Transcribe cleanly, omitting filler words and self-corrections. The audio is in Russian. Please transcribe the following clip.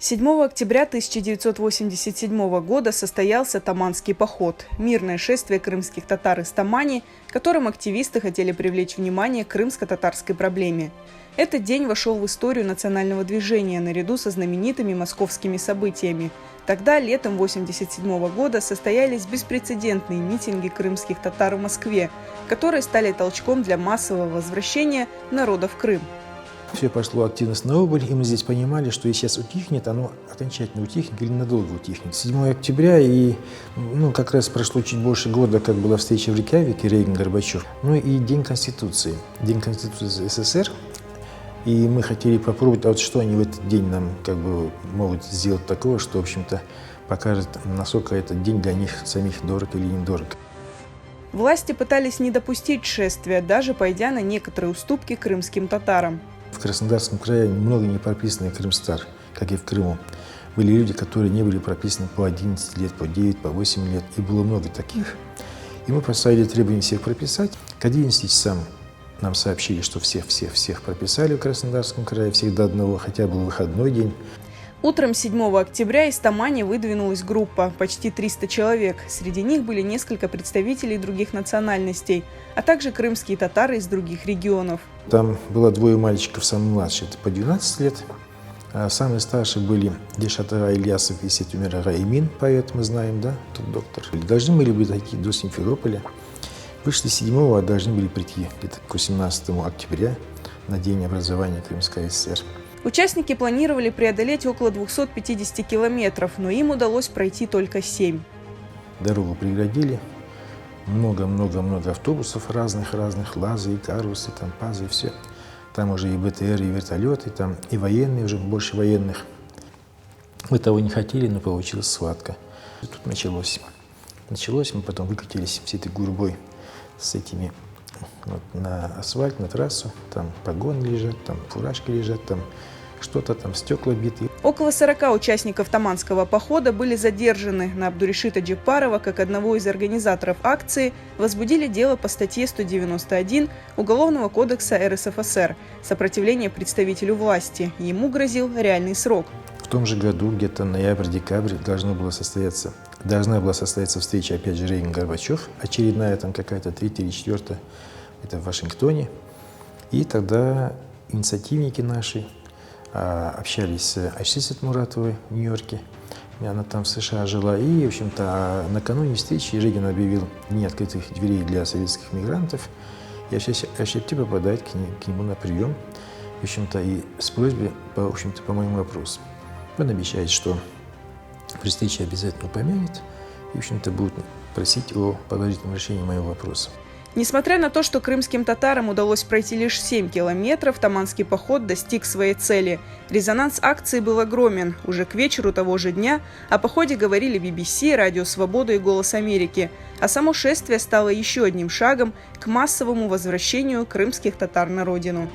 7 октября 1987 года состоялся Таманский поход – мирное шествие крымских татар из Тамани, которым активисты хотели привлечь внимание к крымско-татарской проблеме. Этот день вошел в историю национального движения наряду со знаменитыми московскими событиями. Тогда, летом 1987 года, состоялись беспрецедентные митинги крымских татар в Москве, которые стали толчком для массового возвращения народа в Крым. Все пошло активность на убыль, и мы здесь понимали, что если сейчас утихнет, оно окончательно утихнет или надолго утихнет. 7 октября, и как раз прошло чуть больше года, как была встреча в Рейкьявике, Рейган-Горбачев, и День Конституции СССР. И мы хотели попробовать, вот что они в этот день нам могут сделать такого, что, в общем-то, покажет, насколько этот день для них самих дорог или недорог. Власти пытались не допустить шествия, даже пойдя на некоторые уступки крымским татарам. В Краснодарском крае много не прописанных крымстар, как и в Крыму. Были люди, которые не были прописаны по 11 лет, по 9, по 8 лет, и было много таких. И мы поставили требование всех прописать. К 11 часам нам сообщили, что всех прописали в Краснодарском крае, всех до одного, хотя был выходной день. Утром 7 октября из Тамани выдвинулась группа, почти 300 человек. Среди них были несколько представителей других национальностей, а также крымские татары из других регионов. Там было двое мальчиков, самый младший, это по 12 лет. А самые старшие были Дильшат ага Ильясов и Сетюмер ага Эмин, поэт, мы знаем, да, тот доктор. Должны были бы дойти до Симферополя. Вышли 7-го, а должны были прийти где-то к 18 октября на день образования Крымской ССР. Участники планировали преодолеть около 250 километров, но им удалось пройти только 7. Дорогу преградили. Много автобусов разных, лазы, и карусы, пазы, и все. Там уже и БТР, и вертолеты, там и военные, уже больше военных. Мы того не хотели, но получилась схватка. И тут началось, мы потом выкатились всей этой гурьбой с этими на асфальт, на трассу. Там погоны лежат, там фуражки лежат, там что-то, там стекла битые. Около 40 участников Таманского похода были задержаны. На Абдуришита Джепарова, как одного из организаторов акции, возбудили дело по статье 191 Уголовного кодекса РСФСР «Сопротивление представителю власти». Ему грозил реальный срок. В том же году, где-то ноябрь-декабрь, должна была состояться встреча, опять же, Рейган-Горбачев, очередная, какая-то 3-я или 4-я, это в Вашингтоне. И тогда инициативники наши общались с Айшисет Муратовой в Нью-Йорке. Она там в США жила. И, в общем-то, накануне встречи Рейган объявил дни открытых дверей для советских мигрантов. И Айшисет попадает к нему на прием. В общем-то, и с просьбой, по моему вопросу. Он обещает, что при встрече обязательно упомянет. И, в общем-то, будет просить о положительном решении моего вопроса. Несмотря на то, что крымским татарам удалось пройти лишь 7 километров, Таманский поход достиг своей цели. Резонанс акции был огромен. Уже к вечеру того же дня о походе говорили BBC, Радио Свобода и Голос Америки. А само шествие стало еще одним шагом к массовому возвращению крымских татар на родину.